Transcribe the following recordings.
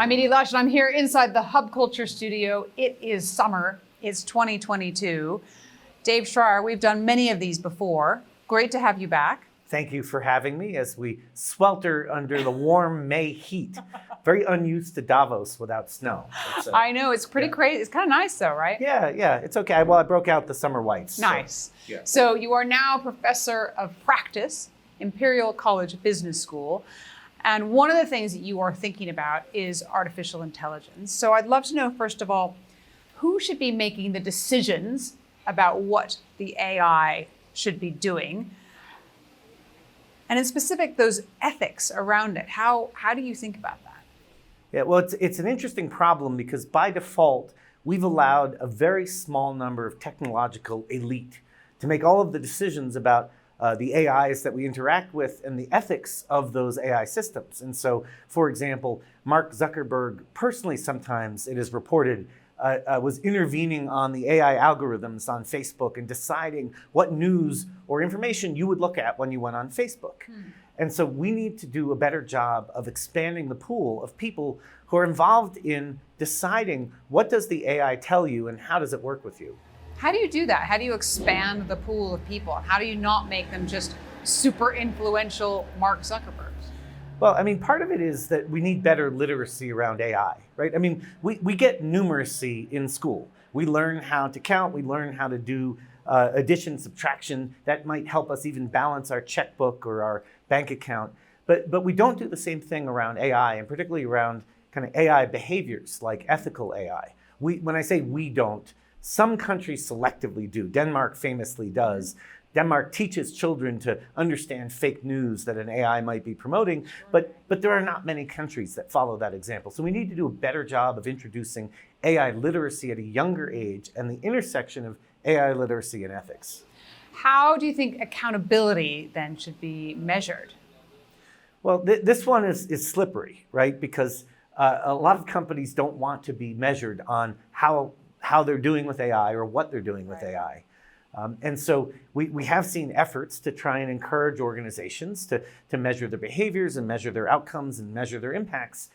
I'm Edie Lush, and I'm here inside the Hub Culture studio. It is summer. It's 2022. Dave Shrier, we've done many of these before. Great to have you back. Thank you for having me as we swelter under the warm May heat. Very unused to Davos without snow. I know, it's pretty crazy. It's kind of nice though, right? Yeah, it's okay. Well, I broke out the summer whites. Nice. So, yeah. So you are now professor of practice, Imperial College Business School. And one of the things that you are thinking about is artificial intelligence. So I'd love to know, first of all, who should be making the decisions about what the AI should be doing? And in specific, those ethics around it. How do you think about that? Yeah, well, it's an interesting problem because by default, we've allowed a very small number of technological elite to make all of the decisions about the AIs that we interact with and the ethics of those AI systems. And so, for example, Mark Zuckerberg personally, sometimes it is reported, was intervening on the AI algorithms on Facebook and deciding what news or information you would look at when you went on Facebook. And so we need to do a better job of expanding the pool of people who are involved in deciding what does the AI tell you and how does it work with you. How do you do that? How do you expand the pool of people? How do you not make them just super influential Mark Zuckerbergs? Well, I mean, part of it is that we need better literacy around AI, right? I mean, we get numeracy in school. We learn how to count, we learn how to do addition, subtraction. That might help us even balance our checkbook or our bank account. But we don't do the same thing around AI, and particularly around kind of AI behaviors like ethical AI. When I say we don't, some countries selectively do. Denmark famously does. Denmark teaches children to understand fake news that an AI might be promoting, but there are not many countries that follow that example. So we need to do a better job of introducing AI literacy at a younger age and the intersection of AI literacy and ethics. How do you think accountability then should be measured? Well, this one is slippery, right? Because a lot of companies don't want to be measured on how they're doing with AI or what they're doing with AI. And so we have seen efforts to try and encourage organizations to measure their behaviors and measure their outcomes and measure their impacts.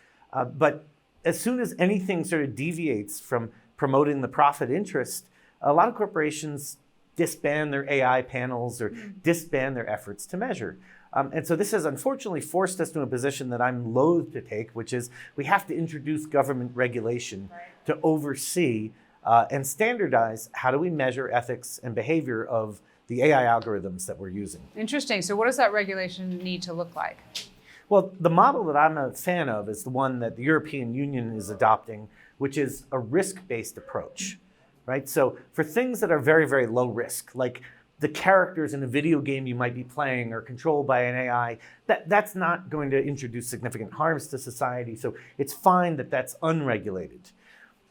But as soon as anything sort of deviates from promoting the profit interest, a lot of corporations disband their AI panels or disband their efforts to measure. And so this has unfortunately forced us to a position that I'm loath to take, which is we have to introduce government regulation to oversee and standardize how do we measure ethics and behavior of the AI algorithms that we're using. Interesting. So what does that regulation need to look like? Well, the model that I'm a fan of is the one that the European Union is adopting, which is a risk-based approach, right? So for things that are very, very low risk, like the characters in a video game you might be playing are controlled by an AI, that's not going to introduce significant harms to society. So it's fine that that's unregulated.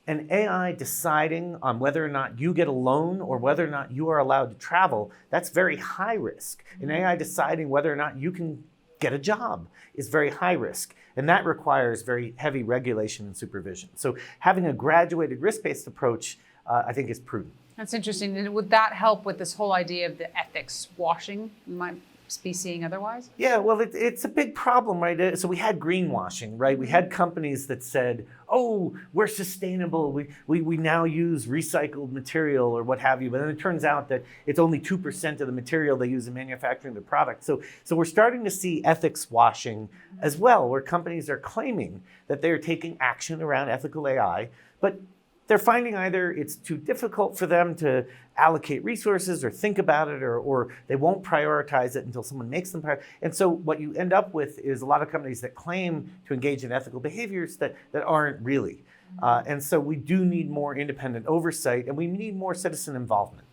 An AI deciding on whether or not you get a loan or whether or not you are allowed to travel, that's very high risk. An AI deciding whether or not you can get a job is very high risk. And that requires very heavy regulation and supervision. So having a graduated risk-based approach, I think is prudent. That's interesting. And would that help with this whole idea of the ethics washing we might be seeing otherwise? Yeah, well, it's a big problem, right? So we had greenwashing, right? We had companies that said, oh, we're sustainable. We now use recycled material or what have you. But then it turns out that it's only 2% of the material they use in manufacturing the product. So we're starting to see ethics washing as well, where companies are claiming that they're taking action around ethical AI, but they're finding either it's too difficult for them to allocate resources or think about it, or they won't prioritize it until someone makes them prioritize. And so what you end up with is a lot of companies that claim to engage in ethical behaviors that aren't really. And so we do need more independent oversight, and we need more citizen involvement.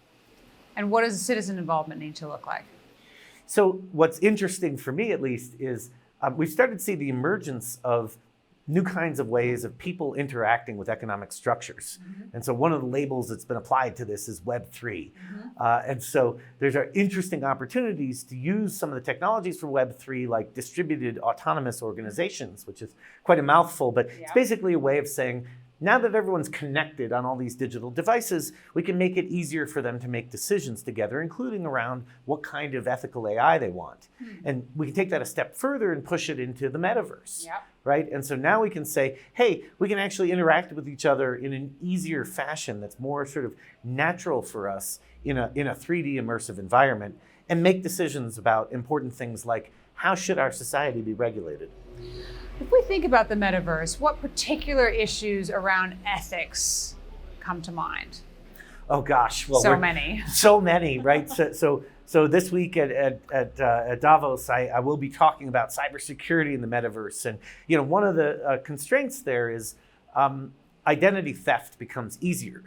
And what does citizen involvement need to look like? So what's interesting for me, at least, is we've started to see the emergence of new kinds of ways of people interacting with economic structures. And so one of the labels that's been applied to this is Web3. And so there's interesting opportunities to use some of the technologies for Web3, like distributed autonomous organizations, which is quite a mouthful, but it's basically a way of saying, now that everyone's connected on all these digital devices, we can make it easier for them to make decisions together, including around what kind of ethical AI they want. And we can take that a step further and push it into the metaverse, right? And so now we can say, hey, we can actually interact with each other in an easier fashion that's more sort of natural for us in a 3D immersive environment, and make decisions about important things like how should our society be regulated. If we think about the metaverse, what particular issues around ethics come to mind? Oh gosh, well, so many, right? So this week at Davos, I will be talking about cybersecurity in the metaverse, and one of the constraints there is identity theft becomes easier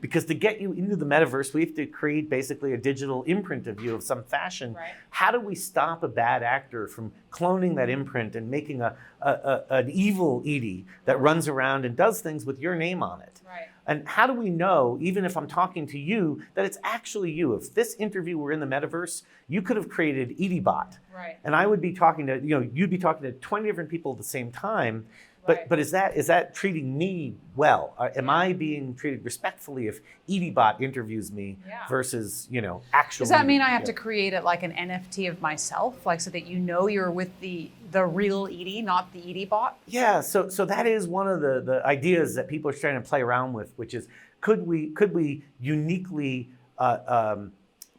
because to get you into the metaverse, we have to create basically a digital imprint of you of some fashion. Right. How do we stop a bad actor from cloning that imprint and making an evil Edie that runs around and does things with your name on it? Right. And how do we know, even if I'm talking to you, that it's actually you? If this interview were in the metaverse, you could have created EdieBot. Right. And I would be talking to, you'd be talking to 20 different people at the same time. Right. But is that treating me well? Am I being treated respectfully if EdieBot interviews me versus, actually? Does that mean I have to create it like an NFT of myself, like so that you're with the real Edie, not the EdieBot? Yeah. So that is one of the ideas that people are trying to play around with, which is could we uniquely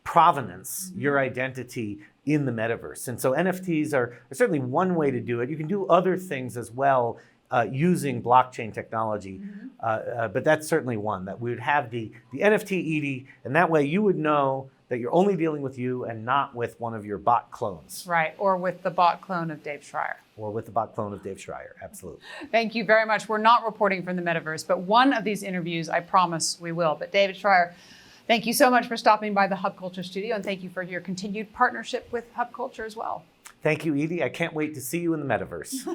provenance your identity in the metaverse? And so NFTs are certainly one way to do it. You can do other things as well using blockchain technology, but that's certainly one, that we would have the NFT Edie, and that way you would know that you're only dealing with you and not with one of your bot clones. Right, or with the bot clone of Dave Shrier. Or with the bot clone of Dave Shrier, absolutely. Thank you very much. We're not reporting from the metaverse, but one of these interviews, I promise we will. But David Shrier, thank you so much for stopping by the Hub Culture studio, and thank you for your continued partnership with Hub Culture as well. Thank you, Edie. I can't wait to see you in the metaverse.